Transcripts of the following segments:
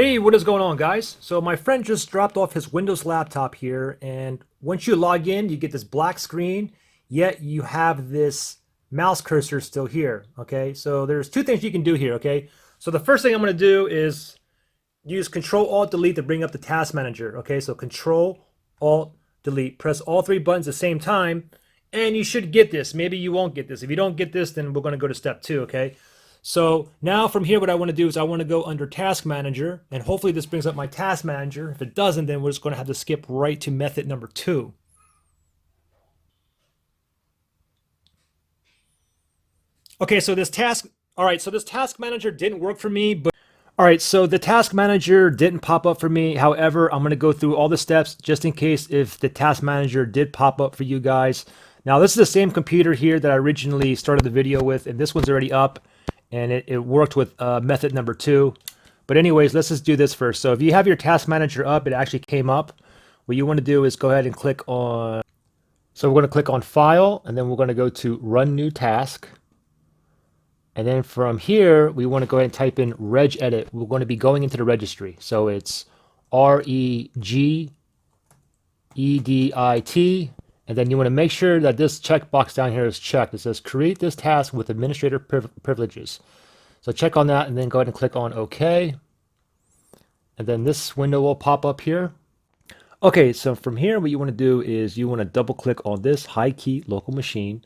Hey, what is going on, guys? So my friend just dropped off his Windows laptop here, and once you log in, you get this black screen, yet you have this mouse cursor still here, okay? So there's two things you can do here, okay? So the first thing I'm going to do is use Control-Alt-Delete to bring up the task manager, okay? So Control-Alt-Delete, press all three buttons at the same time, and you should get this. Maybe you won't get this. If you don't get this, then we're going to go to step two, okay? So now from here, what I want to do is I want to go under Task Manager, and hopefully this brings up my Task Manager. If it doesn't, then we're just going to have to skip right to method number 2. Okay, so this task, all right, so this Task Manager didn't work for me, but all right, so the Task Manager didn't pop up for me. However, I'm going to go through all the steps just in case if the Task Manager did pop up for you guys. Now, this is the same computer here that I originally started the video with, and this one's already up. And it worked with method number 2. But anyways, let's just do this first. So if you have your task manager up, it actually came up. What you want to do is go ahead and click on, so we're going to click on File, and then we're going to go to Run New Task. And then from here, we want to go ahead and type in regedit. We're going to be going into the registry. So it's regedit. And then you want to make sure that this checkbox down here is checked. It says create this task with administrator privileges. So check on that and then go ahead and click on OK. And then this window will pop up here. Okay, so from here, what you want to do is you want to double click on this high key local machine.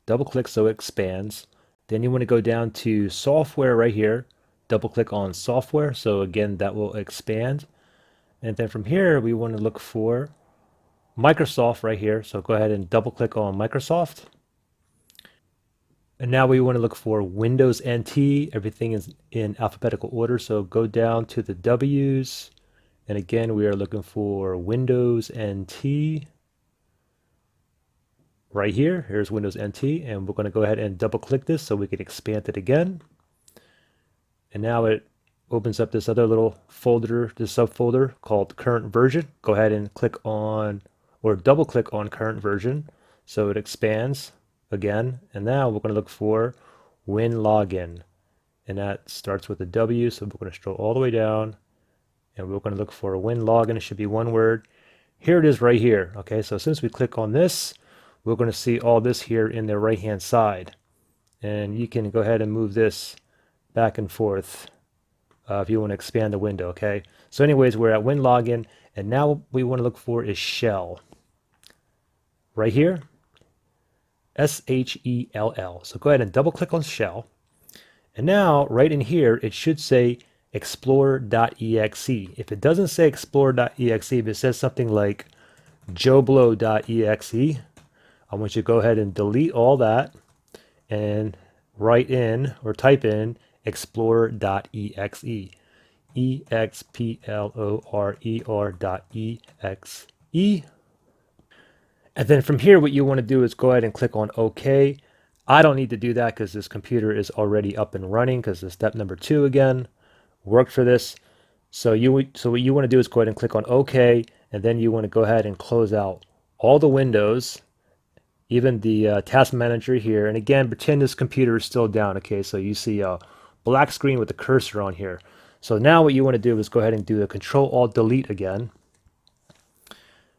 Double click so it expands. Then you want to go down to software right here. Double click on software. So again, that will expand. And then from here, we want to look for Microsoft right here. So go ahead and double click on Microsoft. And now we want to look for Windows NT. Everything is in alphabetical order. So go down to the W's. And again, we are looking for Windows NT. Right here, here's Windows NT. And we're going to go ahead and double click this so we can expand it again. And now it opens up this other little folder, this subfolder called current version. Go ahead and click on or double click on current version so it expands again. And now we're going to look for Win Login, and that starts with a W. So we're going to scroll all the way down and we're going to look for a Win Login. It should be one word. Here it is right here. Okay, so since we click on this, we're going to see all this here in the right hand side, and you can go ahead and move this back and forth if you want to expand the window. Okay, so anyways, we're at Win Login, and now what we want to look for is Shell. Right here, SHELL. So go ahead and double click on Shell. And now right in here, it should say Explorer.exe. If it doesn't say Explorer.exe, if it says something like Joblo.exe, I want you to go ahead and delete all that and write in or type in Explorer.exe. Explorer.exe. And then from here, what you want to do is go ahead and click on OK. I don't need to do that because this computer is already up and running because it's step number 2 again. Worked for this. So what you want to do is go ahead and click on OK, and then you want to go ahead and close out all the windows, even the task manager here. And again, pretend this computer is still down. Okay, so you see a black screen with the cursor on here. So now what you want to do is go ahead and do the Control-Alt-Delete again.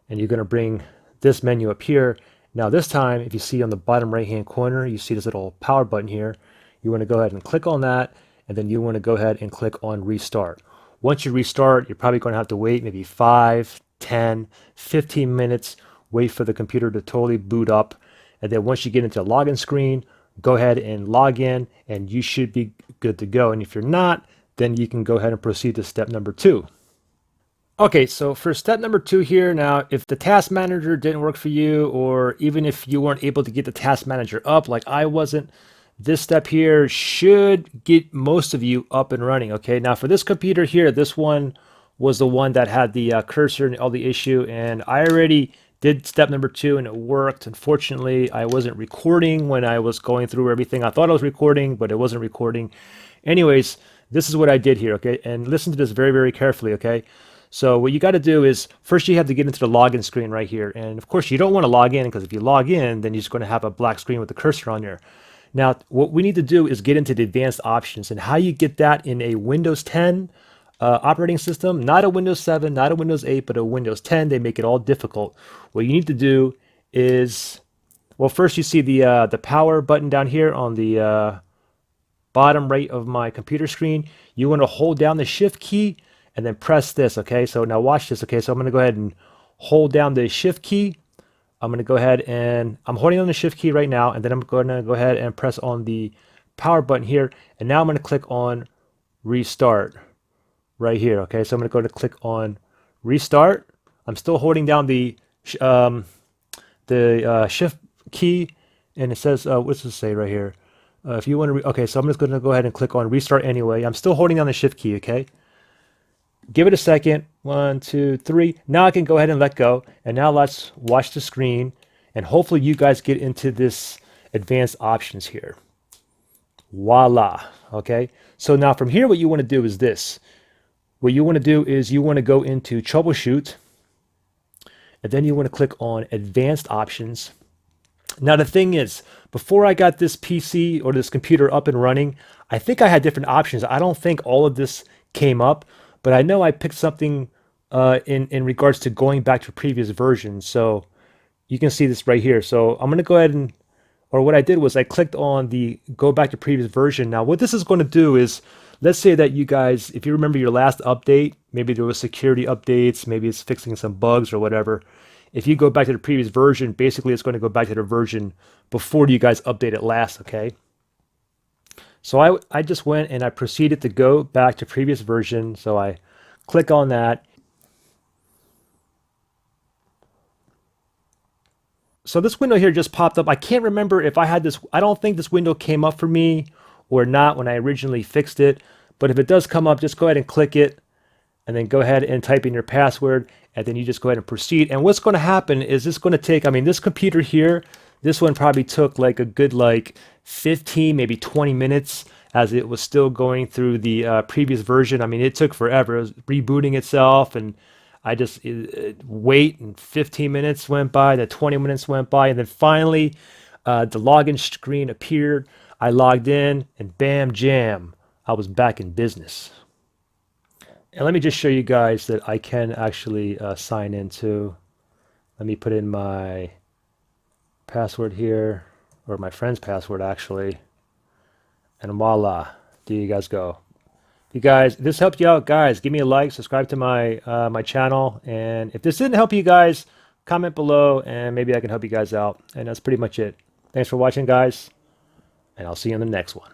And you're going to bring this menu up here. Now this time, if you see on the bottom right hand corner, you see this little power button here. You want to go ahead and click on that, and then you want to go ahead and click on Restart. Once you restart, you're probably going to have to wait maybe 5, 10, 15 minutes, wait for the computer to totally boot up. And then once you get into the login screen, go ahead and log in, and you should be good to go. And if you're not, then you can go ahead and proceed to step number 2. Okay, so for step number 2 here, now if the task manager didn't work for you, or even if you weren't able to get the task manager up like I wasn't, this step here should get most of you up and running. Okay, now for this computer here, this one was the one that had the cursor and all the issue, and I already did step number 2 and it worked. Unfortunately, I wasn't recording when I was going through everything. I thought I was recording, but it wasn't recording. Anyways, this is what I did here, okay? And listen to this very, very carefully, okay? So what you got to do is first you have to get into the login screen right here. And of course you don't want to log in, because if you log in, then you're just going to have a black screen with the cursor on there. Now, what we need to do is get into the advanced options, and how you get that in a Windows 10 operating system, not a Windows 7, not a Windows 8, but a Windows 10. They make it all difficult. What you need to do is, well, first you see the power button down here on the bottom right of my computer screen. You want to hold down the shift key and then press this, okay? So now watch this, okay? So I'm going to go ahead and hold down the shift key. I'm going to go ahead and I'm holding on the shift key right now, and then I'm going to go ahead and press on the power button here. And now I'm going to click on restart right here, okay? So I'm going to go to click on restart. I'm still holding down the shift key, and it says, what's this say right here? If you want to, okay, so I'm just going to go ahead and click on restart anyway. I'm still holding down the shift key, okay? Give it a second. 1, 2, 3. Now I can go ahead and let go. And now let's watch the screen. And hopefully you guys get into this advanced options here. Voila. Okay. So now from here, what you want to do is this. What you want to do is you want to go into troubleshoot. And then you want to click on advanced options. Now the thing is, before I got this PC or this computer up and running, I think I had different options. I don't think all of this came up, but I know I picked something in regards to going back to previous versions. So you can see this right here. So I'm going to go ahead and, or what I did was I clicked on the go back to previous version. Now what this is going to do is, let's say that you guys, if you remember your last update, maybe there was security updates, maybe it's fixing some bugs or whatever. If you go back to the previous version, basically it's going to go back to the version before you guys update it last, okay? So I just went and I proceeded to go back to previous version. So I click on that. So this window here just popped up. I can't remember if I had this. I don't think this window came up for me or not when I originally fixed it. But if it does come up, just go ahead and click it. And then go ahead and type in your password, and then you just go ahead and proceed. And what's going to happen is this going to take, I mean, this computer here, this one probably took like a good 15, maybe 20 minutes as it was still going through the previous version. I mean, it took forever. It was rebooting itself, and I just wait, and 15 minutes went by, then 20 minutes went by, and then finally the login screen appeared. I logged in, and bam, jam, I was back in business. And let me just show you guys that I can actually sign into. Let me put in my password here, or my friend's password actually. And voila, there you guys go. If you guys, if this helped you out, guys, give me a like, subscribe to my my channel. And if this didn't help you guys, comment below and maybe I can help you guys out. And that's pretty much it. Thanks for watching, guys. And I'll see you in the next one.